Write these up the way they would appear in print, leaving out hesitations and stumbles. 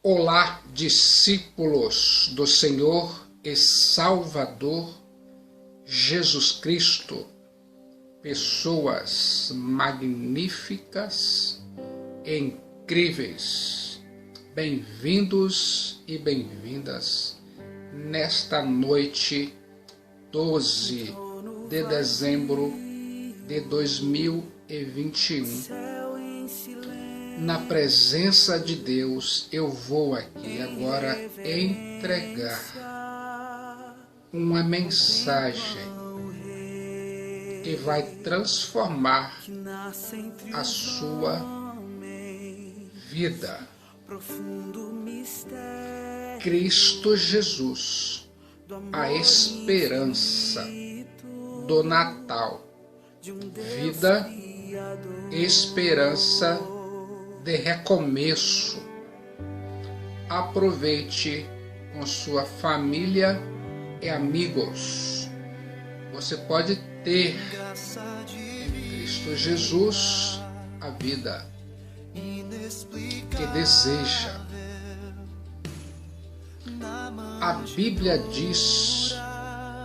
Olá, discípulos do Senhor e Salvador Jesus Cristo, pessoas magníficas e incríveis. Bem-vindos e bem-vindas nesta noite 12 de dezembro de 2021. Na presença de Deus, eu vou aqui agora entregar uma mensagem que vai transformar a sua vida. Cristo Jesus, a esperança do Natal. Vida, esperança de recomeço. Aproveite com sua família e amigos. Você pode ter em Cristo Jesus a vida que deseja. A Bíblia diz,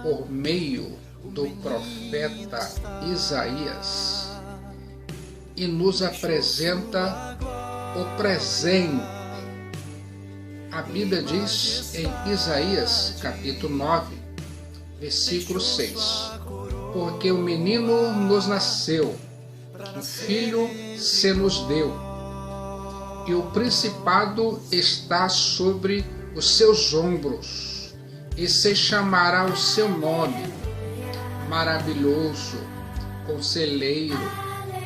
por meio do profeta Isaías, e nos apresenta o presente. A Bíblia diz em Isaías capítulo 9, versículo 6: porque o menino nos nasceu, um filho se nos deu, e o principado está sobre os seus ombros, e se chamará o seu nome, Maravilhoso, Conselheiro,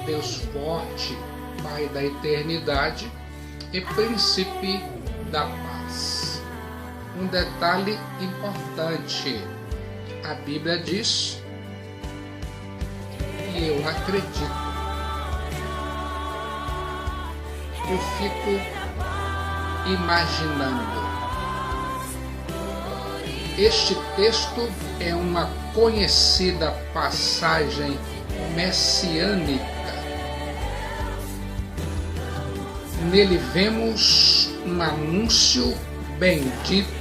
Deus forte, Pai da eternidade e Príncipe da paz. Um detalhe importante: a Bíblia diz, e eu acredito, eu fico imaginando. Este texto é uma conhecida passagem messiânica. Nele vemos um anúncio bendito,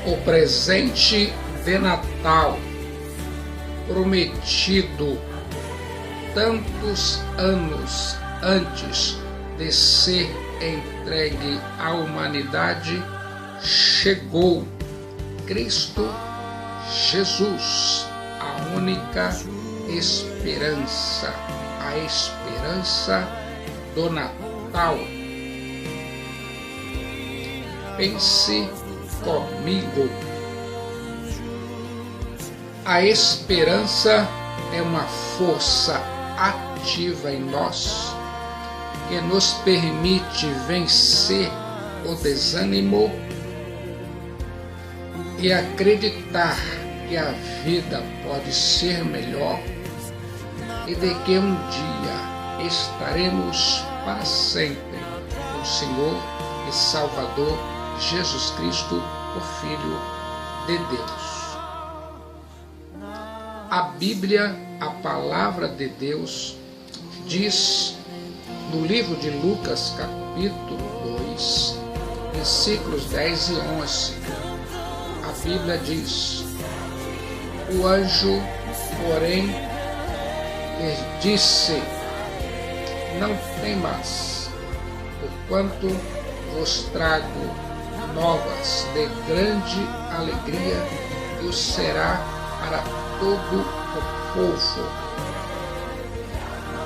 o presente de Natal, prometido tantos anos antes de ser entregue à humanidade, chegou. Cristo Jesus, a única esperança, a esperança do Natal. Pense comigo. A esperança é uma força ativa em nós que nos permite vencer o desânimo e acreditar que a vida pode ser melhor e de que um dia estaremos para sempre com o Senhor e Salvador Jesus Cristo, o Filho de Deus. A Bíblia, a palavra de Deus, diz no livro de Lucas, capítulo 2, versículos 10 e 11, a Bíblia diz: o anjo, porém, lhes disse: não temas, porquanto vos trago novas de grande alegria, que o será para todo o povo.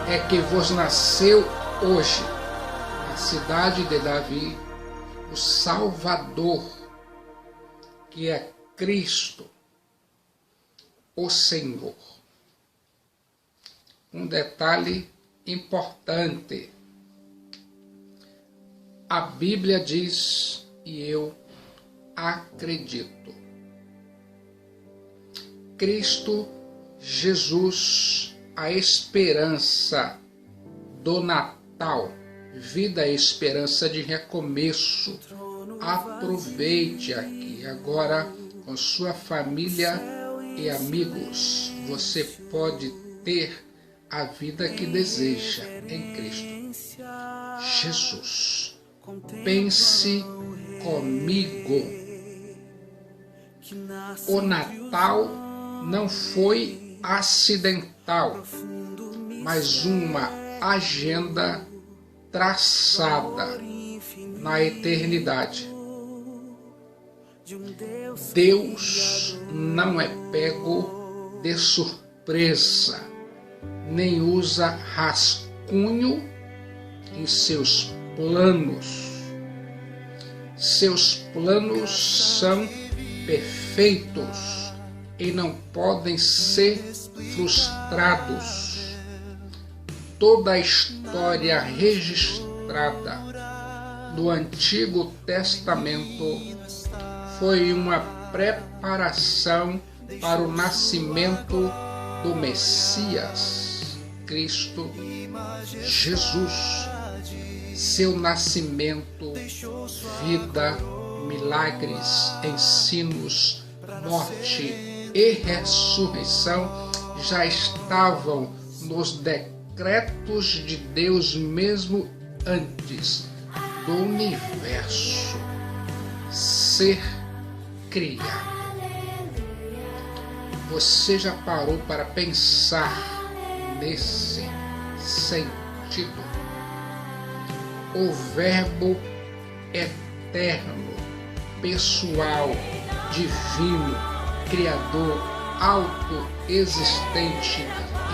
É que vos nasceu hoje, na cidade de Davi, o Salvador, que é Cristo, o Senhor. Um detalhe importante: a Bíblia diz, e eu acredito, Cristo Jesus, a esperança do Natal, vida e esperança de recomeço. Aproveite aqui agora com sua família e amigos. Você pode ter a vida que deseja em Cristo. Jesus. Pense comigo. O Natal não foi acidental, mas uma agenda traçada na eternidade. Deus não é pego de surpresa, nem usa rascunho em seus planos. Seus planos são perfeitos e não podem ser frustrados. Toda a história registrada no Antigo Testamento foi uma preparação para o nascimento do Messias, Cristo Jesus. Seu nascimento, vida, milagres, ensinos, morte e ressurreição já estavam nos decretos de Deus mesmo antes do universo ser criado. Você já parou para pensar nesse sentido? O Verbo eterno, pessoal, divino, criador, autoexistente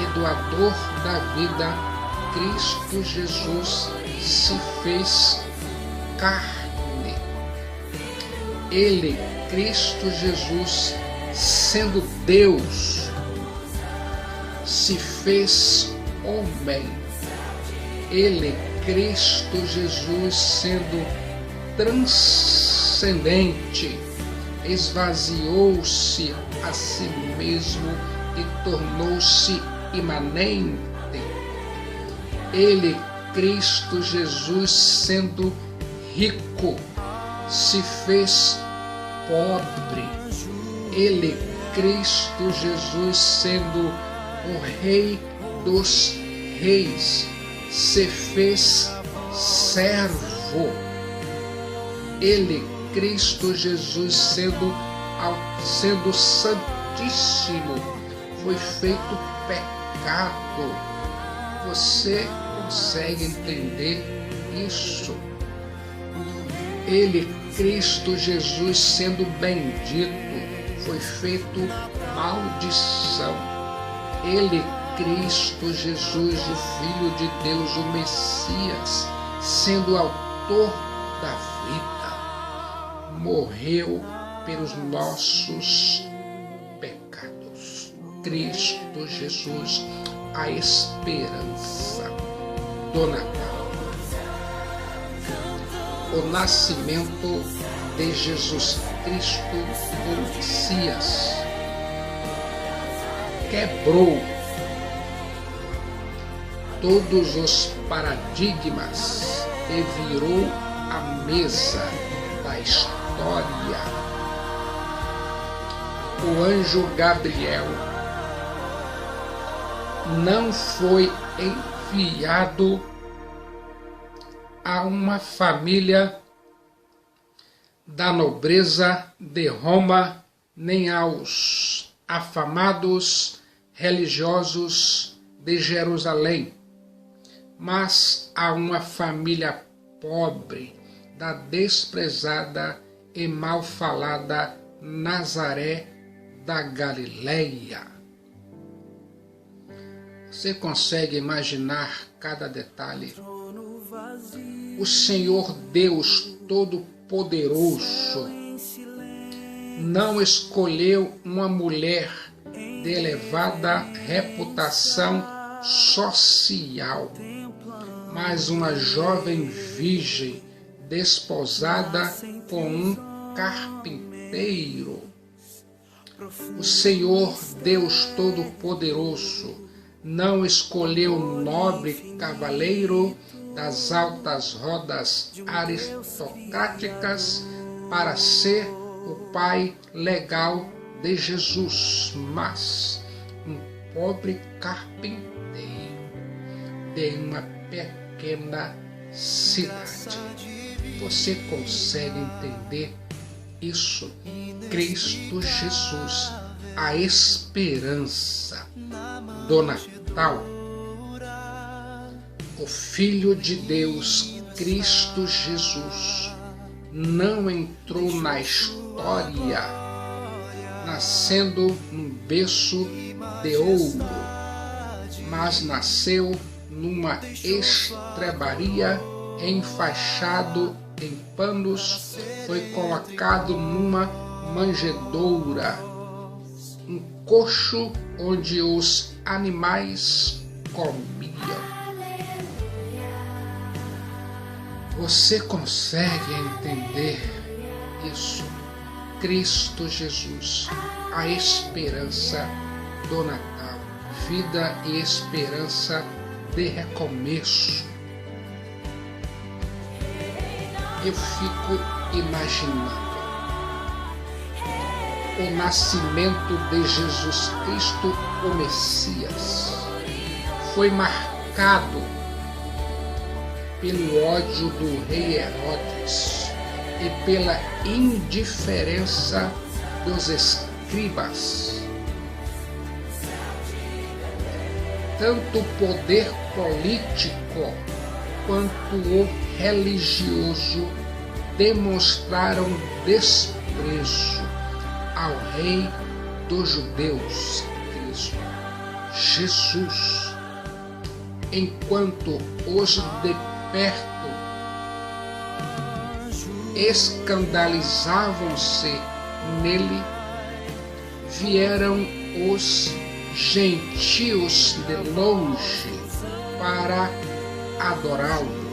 e doador da vida, Cristo Jesus se fez carne. Ele, Cristo Jesus, sendo Deus, se fez homem. Ele, Cristo Jesus, sendo transcendente, esvaziou-se a si mesmo e tornou-se imanente. Ele, Cristo Jesus, sendo rico, se fez pobre. Ele, Cristo Jesus, sendo o Rei dos Reis, se fez servo. Ele, Cristo Jesus, sendo santíssimo, foi feito pecado. Você consegue entender isso? Ele, Cristo Jesus, sendo bendito, foi feito maldição. Ele, Cristo Jesus, o Filho de Deus, o Messias, sendo autor da vida, morreu pelos nossos pecados. Cristo Jesus, a esperança do Natal. O nascimento de Jesus Cristo, o Messias, quebrou todos os paradigmas e virou a mesa da história. O anjo Gabriel não foi enviado a uma família da nobreza de Roma, nem aos afamados religiosos de Jerusalém, mas a uma família pobre da desprezada e mal falada Nazaré da Galileia. Você consegue imaginar cada detalhe? O Senhor Deus Todo-Poderoso não escolheu uma mulher de elevada reputação social, mas uma jovem virgem desposada com um carpinteiro. O Senhor Deus Todo-Poderoso não escolheu um nobre cavaleiro das altas rodas aristocráticas para ser o pai legal de Jesus, mas um pobre carpinteiro de uma pequena cidade. Você consegue entender isso? Cristo Jesus, a esperança do Natal. O Filho de Deus, Cristo Jesus, não entrou na história nascendo num berço de ouro, mas nasceu numa estrebaria, enfaixado em panos, foi colocado numa manjedoura, um coxo onde os animais comiam. Você consegue entender isso? Cristo Jesus, a esperança do Natal, vida e esperança de recomeço. Eu fico imaginando o nascimento de Jesus Cristo, o Messias, foi marcado pelo ódio do rei Herodes e pela indiferença dos escribas. Tanto o poder político quanto o religioso demonstraram desprezo ao rei dos judeus, Cristo Jesus, enquanto os de perto escandalizavam-se nele, vieram os gentios de longe para adorá-lo.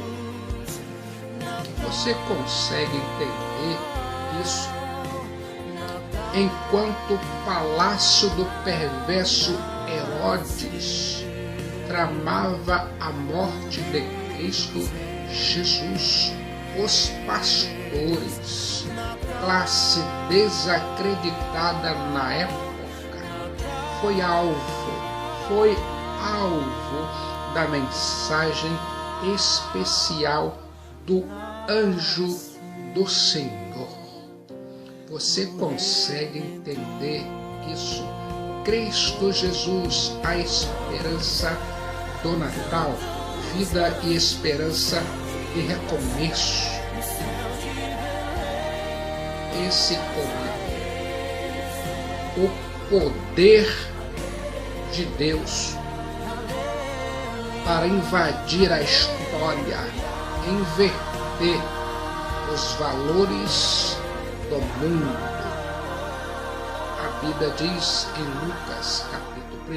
Você consegue entender isso? Enquanto o palácio do perverso Herodes tramava a morte de Cristo Jesus, os pastores, classe desacreditada na época, foi alvo da mensagem especial do anjo do Senhor. Você consegue entender isso? Cristo Jesus, a esperança do Natal, vida e esperança de recomeço. Esse poder, o poder de Deus para invadir a história, inverter os valores do mundo. A Bíblia diz em Lucas, capítulo 1,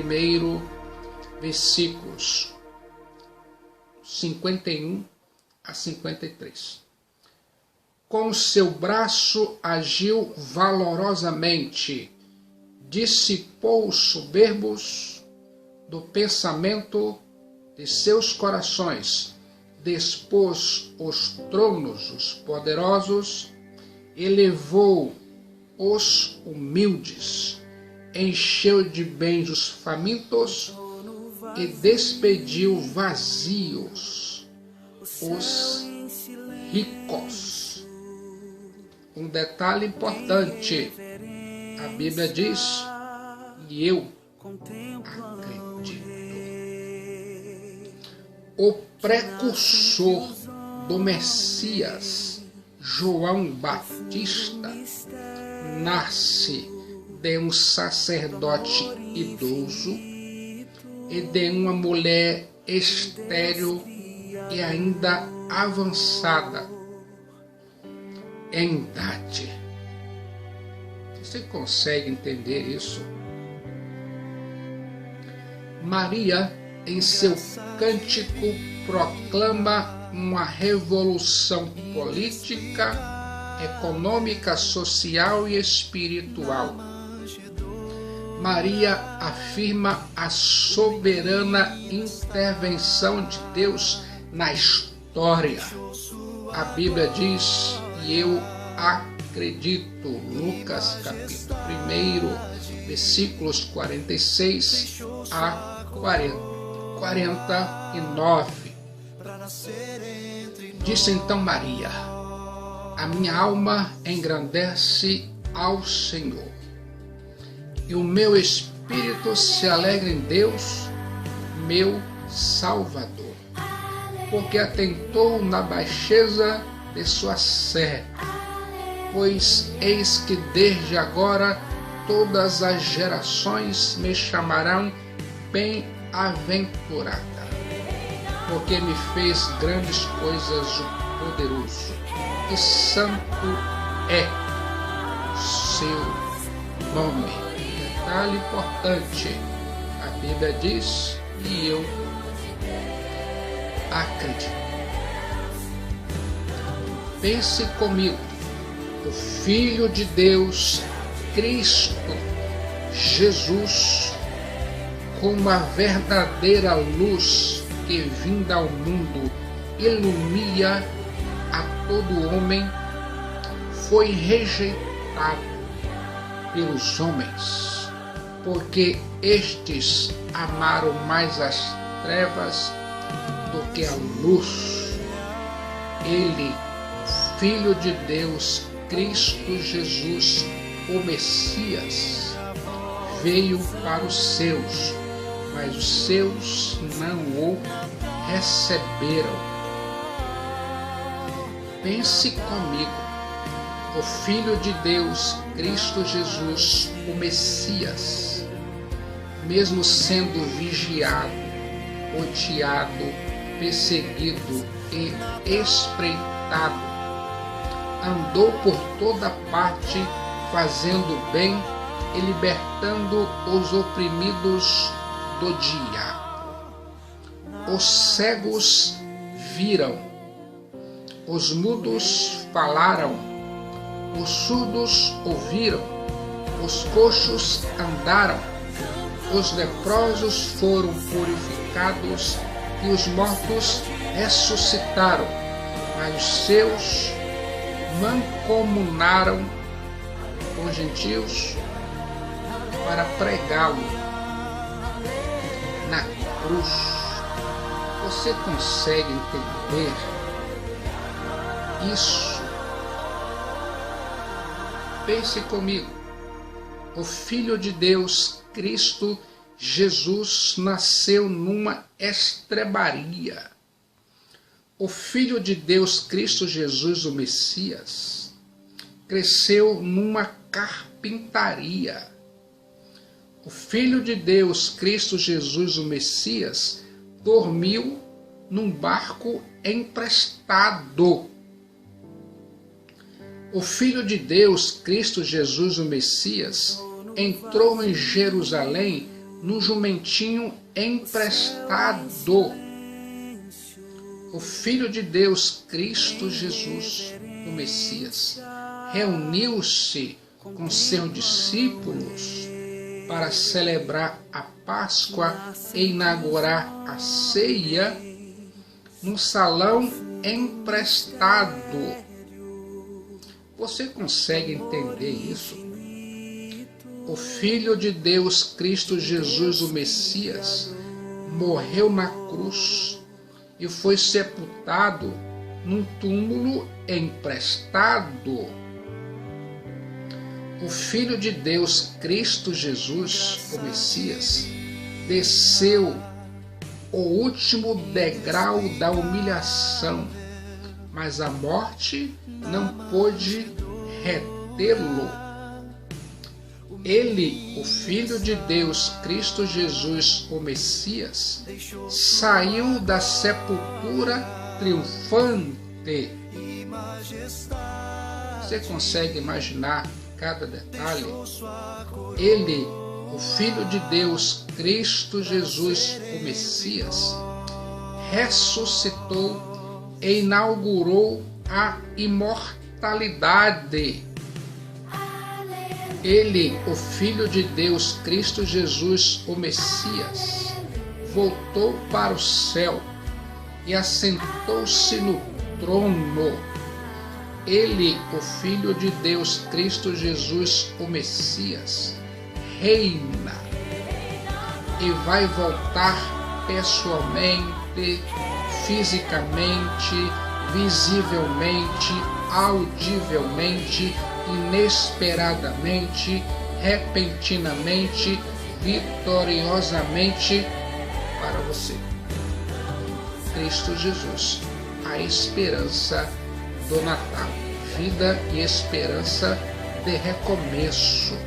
versículos 51 a 53. Com seu braço agiu valorosamente, dissipou os soberbos do pensamento de seus corações, dispôs os tronos dos poderosos, elevou os humildes, encheu de bens os famintos e despediu vazios os ricos. Um detalhe importante, a Bíblia diz, e eu acredito, o precursor do Messias, João Batista, nasce de um sacerdote idoso e de uma mulher estéril e ainda avançada em idade. Você consegue entender isso? Maria, em seu cântico, proclama uma revolução política, econômica, social e espiritual. Maria afirma a soberana intervenção de Deus na história. A Bíblia diz, e eu acredito, Lucas capítulo 1, versículos 46 a 49. Disse então Maria: a minha alma engrandece ao Senhor, e o meu espírito se alegra em Deus, meu Salvador, porque atentou na baixeza de sua serva. Pois eis que desde agora todas as gerações me chamarão bem-aventurada, porque me fez grandes coisas o poderoso, e santo é o seu nome. Detalhe importante, a Bíblia diz, e eu acredito. Pense comigo, o Filho de Deus, Cristo Jesus, como a verdadeira luz que vinda ao mundo ilumina a todo homem, foi rejeitado pelos homens, porque estes amaram mais as trevas do que a luz. Ele, Filho de Deus, Cristo Jesus, o Messias, veio para os seus, mas os seus não o receberam. Pense comigo, o Filho de Deus, Cristo Jesus, o Messias, mesmo sendo vigiado, odiado, perseguido e espreitado, andou por toda parte fazendo bem e libertando os oprimidos do diabo. Os cegos viram, os mudos falaram, os surdos ouviram, os coxos andaram, os leprosos foram purificados e os mortos ressuscitaram, mas os seus mancomunaram com os gentios para pregá-lo na cruz. Você consegue entender isso? Pense comigo. O Filho de Deus, Cristo Jesus, nasceu numa estrebaria. O Filho de Deus, Cristo Jesus, o Messias, cresceu numa carpintaria. O Filho de Deus, Cristo Jesus, o Messias, dormiu num barco emprestado. O Filho de Deus, Cristo Jesus, o Messias, entrou em Jerusalém num jumentinho emprestado. O Filho de Deus, Cristo Jesus, o Messias, reuniu-se com seus discípulos para celebrar a Páscoa e inaugurar a ceia num salão emprestado. Você consegue entender isso? O Filho de Deus, Cristo Jesus, o Messias, morreu na cruz e foi sepultado num túmulo emprestado. O Filho de Deus, Cristo Jesus, o Messias, desceu o último degrau da humilhação, mas a morte não pôde retê-lo. Ele, o Filho de Deus, Cristo Jesus, o Messias, saiu da sepultura triunfante. Você consegue imaginar cada detalhe? Ele, o Filho de Deus, Cristo Jesus, o Messias, ressuscitou e inaugurou a imortalidade. Ele, o Filho de Deus, Cristo Jesus, o Messias, voltou para o céu e assentou-se no trono. Ele, o Filho de Deus, Cristo Jesus, o Messias, reina e vai voltar pessoalmente, fisicamente, visivelmente, audivelmente, inesperadamente, repentinamente, vitoriosamente para você. Cristo Jesus, a esperança do Natal, vida e esperança de recomeço.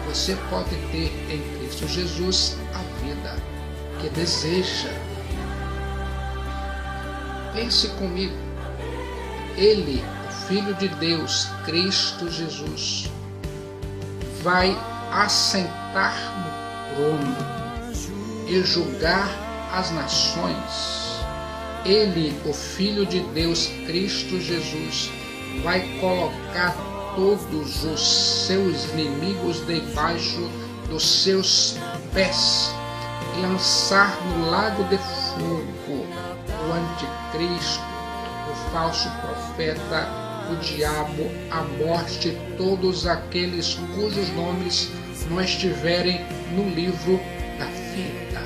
Você pode ter em Cristo Jesus a vida que deseja. Pense comigo, Ele, o Filho de Deus, Cristo Jesus, vai assentar no trono e julgar as nações. Ele, o Filho de Deus, Cristo Jesus, vai colocar todos os seus inimigos debaixo dos seus pés e lançar no lago de fogo o anticristo, o falso profeta, o diabo, a morte, todos aqueles cujos nomes não estiverem no livro da vida.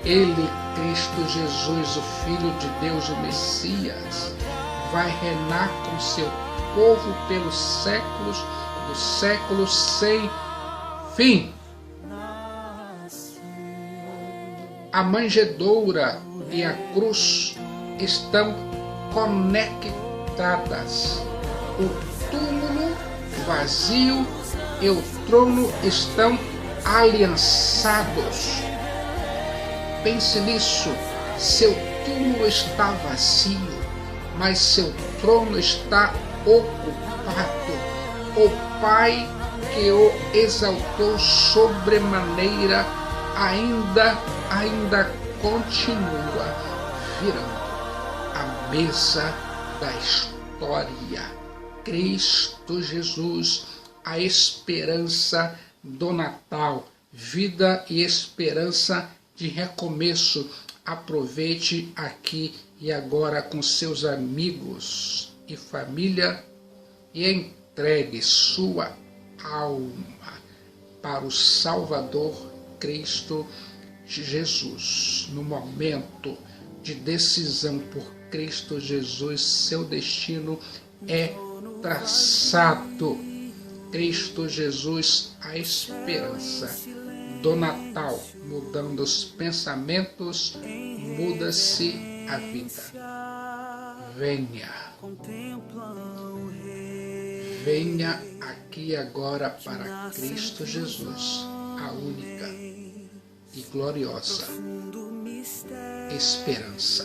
Ele, Cristo Jesus, o Filho de Deus, o Messias, vai reinar com seu povo pelos séculos dos séculos sem fim. A manjedoura e a cruz estão conectadas. O túmulo vazio e o trono estão aliançados. Pense nisso. Seu túmulo está vazio, mas seu trono está ocupado. O Pai que o exaltou sobremaneira ainda continua virando a mesa da história. Cristo Jesus, a esperança do Natal, vida e esperança de recomeço. Aproveite aqui e agora com seus amigos e família e entregue sua alma para o Salvador Cristo Jesus. No momento de decisão por Cristo Jesus, seu destino é traçado. Cristo Jesus, a esperança do Natal, mudando os pensamentos, muda-se a vida. Venha aqui agora para Cristo Jesus, a única e gloriosa esperança.